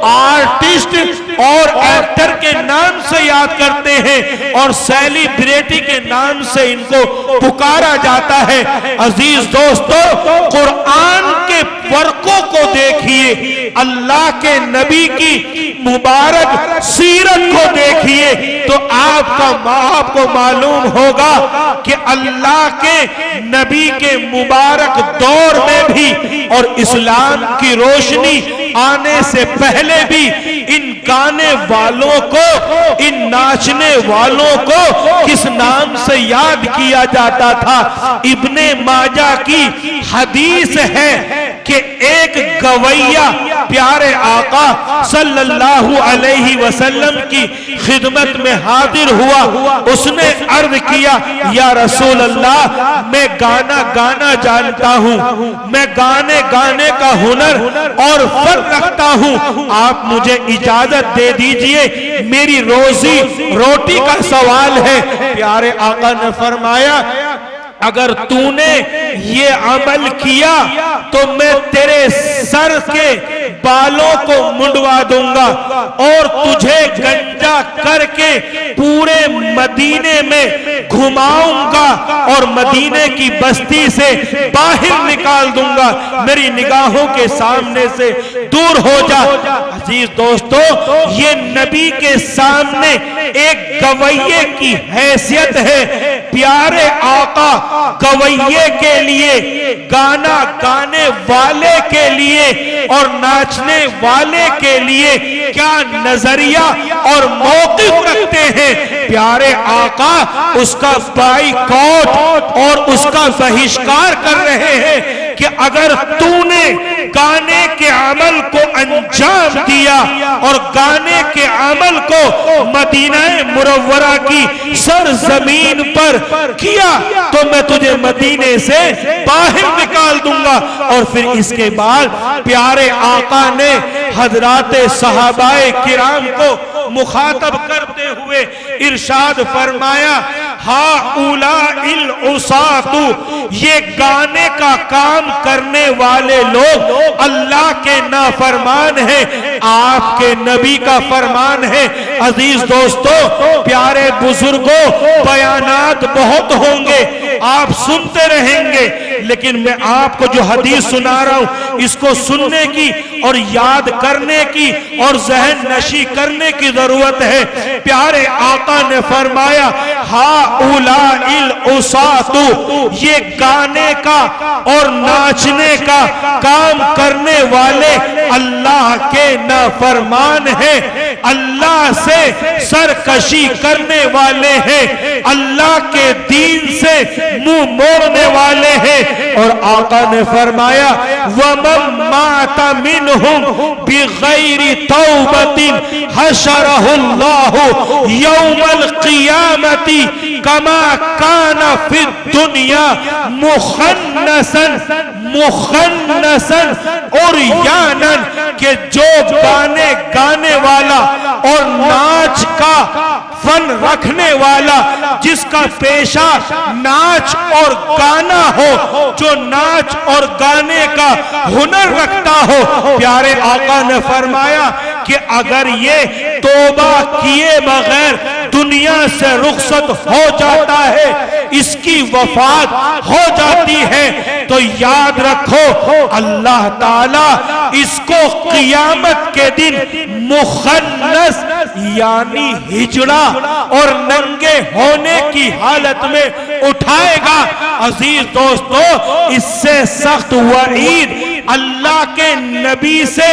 Speaker 3: आर्टिस्ट और एक्टर के नाम से याद करते हैं और सेलिब्रिटी के नाम से इनको पुकारा जाता है। अजीज दोस्तों, कुरान के फर्कों को देखिए, अल्लाह के नबी की मुबारक सीरत को देखिए तो आपको मालूम होगा कि अल्लाह के नबी के मुबारक दौर में भी और इस्लाम की रोशनी आने से पहले भी इन गाने वालों को, इन नाचने वालों को किस नाम से याद किया जाता था। इब्ने माजा की हदीस है कि एक गवैया प्यारे आका सल्लल्लाहु अलैहि वसल्लम की खिदमत में हाजिर हुआ। उसने अर्ज किया, या रसूल अल्लाह, मैं गाना जानता हूँ, मैं गाने का हुनर और फन रखता हूँ, आप मुझे इजाजत दे दीजिए, मेरी रोजी रोटी का सवाल है। प्यारे आका ने फरमाया, अगर तूने ये अमल किया तो मैं तेरे सर के बालों को मुंडवा दूंगा और तुझे गंजा करके पूरे मदीने में घुमाऊंगा और मदीने की बस्ती से बाहर निकाल दूंगा, मेरी निगाहों के सामने से दूर हो जा। अजीज दोस्तों, ये नबी के सामने एक गवैये की हैसियत है। प्यारे आका गवैये के लिए, गाना गाने वाले के लिए और नाचने वाले के लिए क्या नजरिया और मौक़िफ़ रखते हैं। प्यारे आका उसका बाइकॉट और उसका बहिष्कार कर रहे हैं कि अगर तूने गाने के अमल को अंजाम दिया और गाने के अमल को मदीना मुनव्वरा की सरजमीन पर किया तो मैं तुझे मदीने से बाहर निकाल दूंगा। और फिर इसके बाद प्यारे आका ने हजराते सहाबाए किराम को मुखातब करते हुए इरशाद फरमाया, हाउला इल उसातु, ये गाने का काम करने वाले लोग अल्लाह के नाफरमान हैं, आपके नबी का फरमान है। अजीज दोस्तों, प्यारे बुजुर्गों, बयानात बहुत होंगे, आप सुनते रहेंगे, लेकिन मैं आपको जो हदीस सुना रहा हूं इसको सुनने की और याद करने की और जहन नशी करने की जरूरत है। प्यारे आका ने फरमाया हाउलाइल उसातु, ये गाने का और नाचने का काम करने वाले अल्लाह के नाफरमान है, अल्लाह से सरकशी करने वाले हैं, अल्लाह के दीन से मुंह मोड़ने वाले हैं। और आका ने फरमाया वमन माता मिनहुम बिगैरि तौबतिन हशरहुल्लाहु यौमल क़ियामती कमा काना फिद दुनिया मुखन्नसन और यानन, के जो गाने गाने वाला और नाच का फन रखने वाला, जिसका पेशा नाच और गाना हो, जो नाच और गाने का हुनर रखता हो, प्यारे आका ने फरमाया कि अगर ये तौबा किए बगैर दुनिया से रुखसत हो जाता है, इसकी वफात हो जाती है, तो याद रखो अल्लाह ताला इसको क़ियामत के दिन मुखन्नस यानी हिजड़ा और नंगे होने की हालत में उठाएगा। अजीज दोस्तों, इससे सख्त वईद अल्लाह के नबी से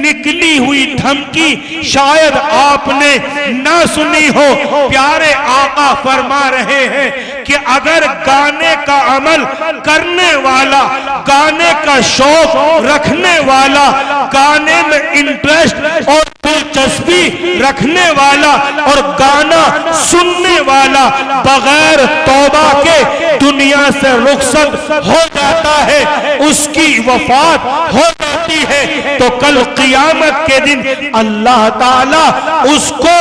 Speaker 3: निकली हुई धमकी शायद आपने ना सुनी हो। प्यारे आका फरमा रहे हैं कि अगर गाने का अमल करने वाला, गाने का शौक रखने वाला, गाने में इंटरेस्ट और दिलचस्पी रखने वाला और गाना सुनने वाला बगैर तौबा के दुनिया से रुखसत हो जाता है, उसकी वफात हो जाती है, तो कल क़ियामत के दिन अल्लाह ताला उसको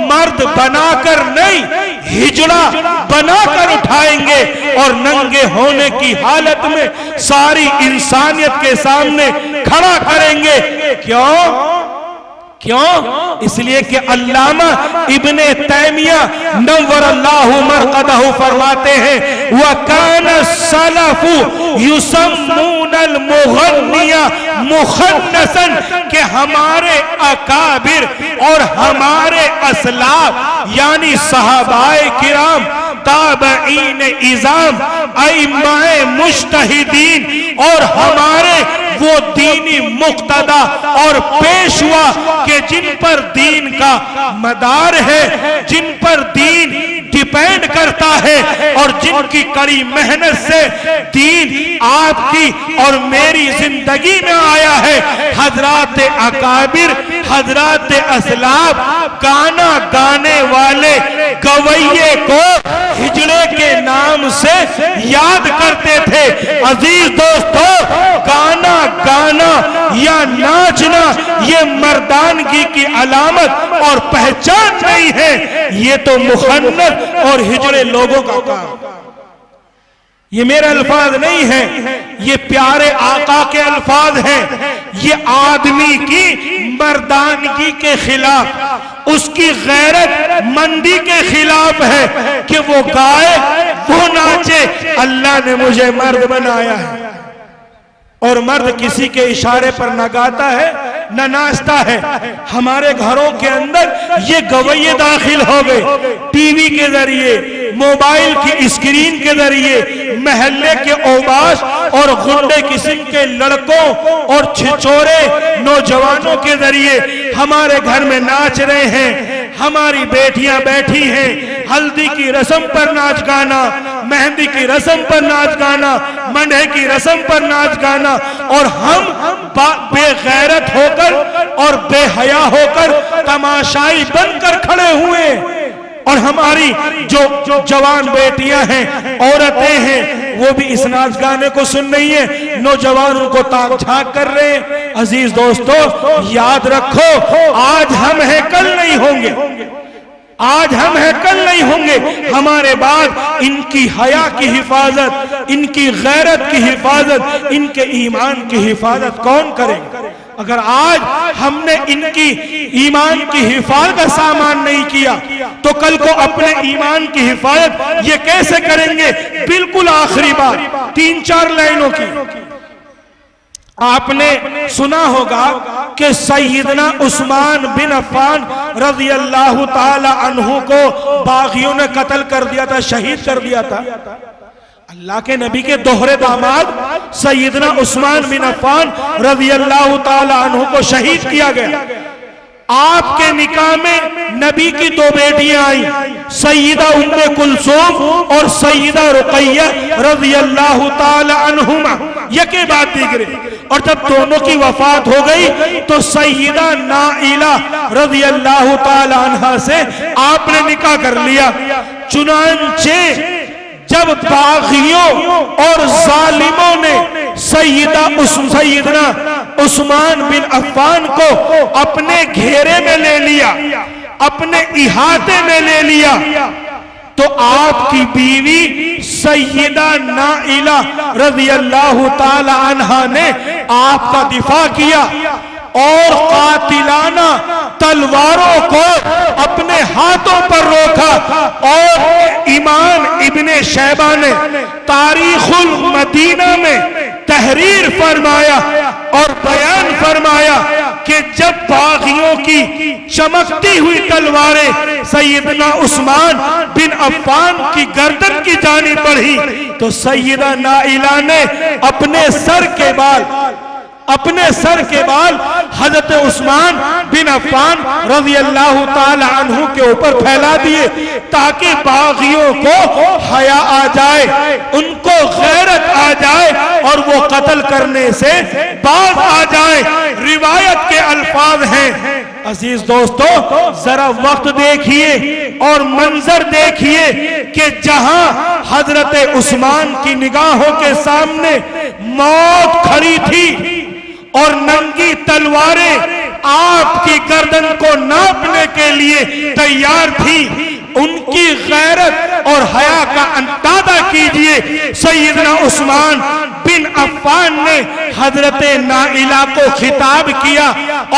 Speaker 3: मर्द बनाकर नहीं, हिजड़ा बनाकर उठाएंगे और नंगे होने की हालत में सारी इंसानियत के सामने खड़ा करेंगे। क्यों? इसलिए कि अल्लामा इब्ने तैमिया नव्वरल्लाहु मरक़दहु फरमाते हैं वकान सलफु युसम्मूनल मुग़न्निया मुखन्नसन, के हमारे अकाबिर और हमारे असलाफ यानी सहाबाए किराम, ताबईन इज़ाम, अइम्माए मुज्तहिदीन और हमारे वो दीनी मुक्तदा और पेशवा के जिन पर दीन का मदार है, जिन पर दीन डिपेंड करता है और जिनकी कड़ी मेहनत से दीन आपकी और मेरी जिंदगी में आया है, हजरात अकाबिर, हजरात असलाफ गाना गाने वाले गवैये को हिजड़े के नाम से याद करते थे। अजीज दोस्तों, गाना गाना या नाचना ये मर्दानगी की अलामत और पहचान नहीं है, ये तो मुखन्नस और हिजड़े लोगों का काम। ये मेरे अल्फाज नहीं है, ये प्यारे आका के अल्फाज हैं। ये आदमी की मर्दानगी के खिलाफ, उसकी गैरत मंदी के खिलाफ है कि वो गाए, वो नाचे। अल्लाह ने मुझे मर्द बनाया है और मर्द किसी के इशारे पर न गाता है न नाचता है। हमारे घरों के अंदर ये गवैये दाखिल हो गए, टीवी के जरिए, मोबाइल की स्क्रीन के जरिए, महल्ले के औबाश और गुंडे किस्म के लड़कों और छिछोरे नौजवानों के जरिए हमारे घर में नाच रहे हैं। हमारी बेटियां बैठी हैं, हल्दी की रस्म पर नाच गाना, मेहंदी की रस्म पर नाच गाना, मंडे की रस्म पर नाच गाना, और हम बेगैरत होकर और बेहया होकर तमाशाई बनकर खड़े हुए। और हमारी जो जवान बेटियां हैं, औरतें हैं, वो भी इस नाच गाने को सुन रही है, नौजवान उनको ताक झांक कर रहे हैं। अजीज दोस्तों, याद रखो, आज हम हैं कल नहीं होंगे, आज हम हैं कल नहीं होंगे। हमारे बाद इनकी हया की हिफाजत, इनकी गैरत की हिफाजत, इनके ईमान की हिफाजत कौन करेगा? अगर आज हमने इनकी ईमान की हिफाजत का सामान नहीं किया तो कल को अपने ईमान की हिफाजत ये कैसे करेंगे। बिल्कुल आखिरी बात 3-4 लाइनों की, आपने सुना होगा कि सैयदना उस्मान बिन अफ़्फ़ान रज़ी अल्लाह ताला अन्हु को बागियों ने कत्ल कर दिया था, शहीद कर दिया था। अल्लाह के नबी के दोहरे दामाद सैयदना उस्मान बिन अफ़्फ़ान रज़ी अल्लाह ताला अन्हु को शहीद किया गया। आपके निकाह में नबी की 2 बेटियां आई, सैयदा उम्मे कुलसूम और सैयदा रुक़ैया रज़ी अल्लाह ताला अन्हुमा, यके बाद दीगरे। और जब दोनों की वफात हो गई तो सैयदा नाइला रज़ी अल्लाह ताला अन्हा से आपने निकाह कर लिया। चुनांचे जब बागियों और जालिमों ने सैयदना उस्मान बिन अफ़्फ़ान को अपने घेरे में ले लिया, अपने इहाते में ले लिया, तो आपकी बीवी सैयदा नाइला रज़ी अल्लाह ताला अन्हा ने आपका दिफा किया और कातिलाना तलवारों को अपने हाथों पर रोका। और इमाम इब्ने शैबा ने तारीखुल मदीना में तहरीर फरमाया और बयान फरमाया कि जब बागियों की चमकती हुई तलवारें सैयदना उस्मान बिन अफ़्फ़ान की गर्दन की जानी पड़ी तो सैयदा नाइला ने अपने सर के बाल हजरत उस्मान बिन अफ़्फ़ान रज़ी अल्लाह ताला अन्हु के ऊपर फैला दिए ताकि बागियों को हया आ जाए, उनको गैरत आ जाए और वो कत्ल करने से बाज आ जाए। रिवायत के अल्फाज हैं, अजीज दोस्तों जरा वक्त देखिए और मंजर देखिए कि जहां हजरत उस्मान की निगाहों के सामने मौत खड़ी थी और नंगी तलवारें आपकी गर्दन को नापने के लिए तैयार थी, उनकी गैरत और हया का अंदाजा कीजिए। सैयदना उस्मान बिन अफ़्फ़ान ने हजरत नाइला को खिताब किया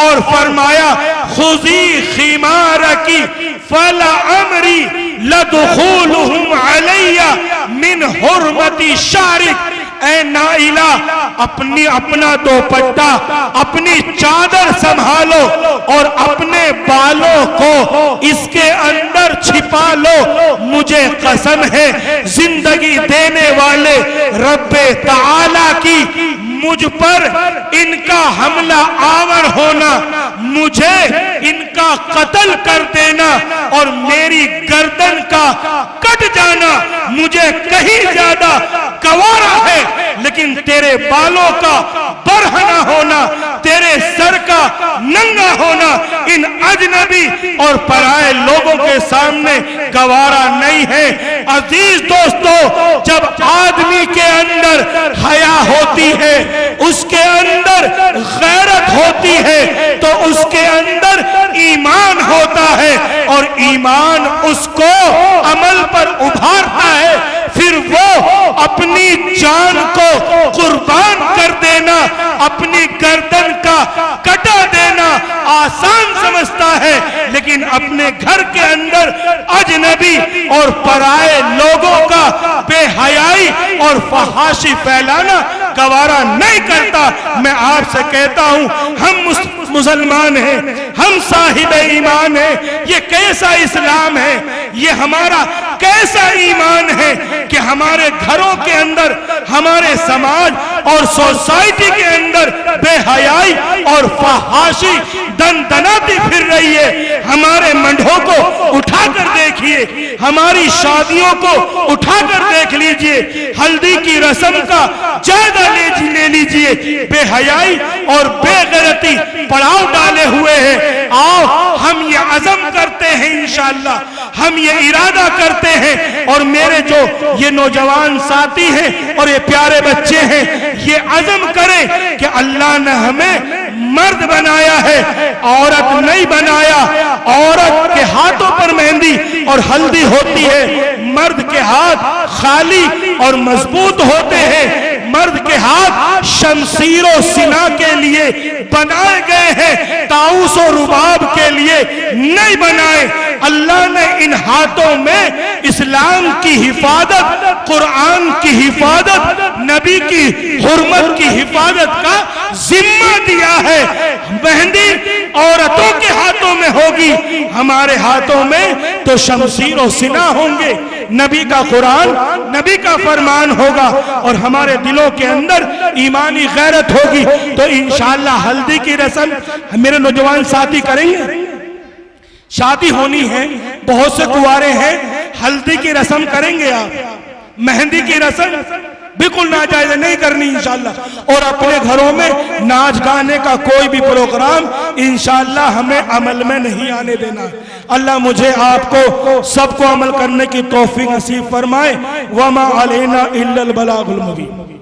Speaker 3: और फरमाया, खुज़ी खिमारकी फला अमरी लदखुलुहुम अलैया मिन हुर्मती शारिक। ऐ नाइला अपना दोपट्टा अपनी चादर संभालो और अपने बालों को इसके अंदर छिपा लो। मुझे कसम है जिंदगी देने वाले रब्बे ताला की, मुझ पर इनका हमला आवर होना, मुझे इनका कत्ल कर देना और मेरी गर्दन का कट जाना मुझे कहीं ज्यादा गवारा है, लेकिन तेरे बालों का बरहना होना, तेरे सर का नंगा होना इन अजनबी और पराए लोगों के सामने गवारा नहीं है। अजीज दोस्तों, जब आदमी के अंदर हया होती है, उसके अंदर गैरत होती है, तो उसके अंदर ईमान होता है और ईमान उसको अमल पर उभारता है। फिर वो अपनी जान को कुर्बान कर देना, अपनी गर्दन का कटा देना आसान समझता है, लेकिन अपने घर के अंदर अजनबी और पराए लोगों का बेहयाई और फहाशी फैलाना गवारा नहीं करता। मैं आपसे कहता हूं, हम मुसलमान हैं, हम साहिब ईमान हैं। ये कैसा इस्लाम है, ये हमारा कैसा ईमान है कि हमारे घरों के अंदर, हमारे समाज और सोसाइटी के अंदर बेहयाई और फहाशी दनदनाती फिर रही है। हमारे मंडों को उठाकर देखिए, हमारी शादियों को उठाकर देख लीजिए, हल्दी की रस्म का जायजा ले लीजिए। बेहयाई और बेगैरती पड़ाव डाले हुए हैं। आओ हम ये अज़म करते हैं, इंशाअल्लाह हम ये इरादा करते हैं, और मेरे जो ये नौजवान साथी हैं और ये प्यारे बच्चे हैं, ये अज़म करें कि अल्लाह ने हमें मर्द बनाया है, औरत नहीं बनाया। औरत के हाथों पर मेहंदी और हल्दी होती है, मर्द के हाथ खाली और मजबूत होते हैं। मर्द के हाथ शमशीर और सिना के लिए बनाए गए हैं, ताऊस और रुबाब के लिए नहीं बनाए। अल्लाह ने इन हाथों में इस्लाम की हिफाजत, कुरान की हिफाजत, नबी की हुर्मत की हिफाजत का जिम्मा दिया है। मेहंदी औरतों के हाथों में होगी, हमारे हाथों में तो शमशीर और सिना होंगे। नबी का कुरान, नबी का फरमान होगा और हमारे दिलों के अंदर ईमानी गैरत होगी। तो इंशाअल्लाह हल्दी की रस्म मेरे नौजवान साथी करेंगे। शादी होनी है, बहुत से कुंवारे हैं, हल्दी की रस्म करेंगे आप। मेहंदी की रस्म बिल्कुल नाजायज नहीं करनी इंशाअल्लाह। और अपने घरों में नाच गाने का कोई भी प्रोग्राम इंशाअल्लाह हमें अमल में नहीं आने देना। अल्लाह मुझे आपको सबको अमल करने की तौफीक नसीब फरमाए। वमा अलैना इल्लल बलागुल मुबीन।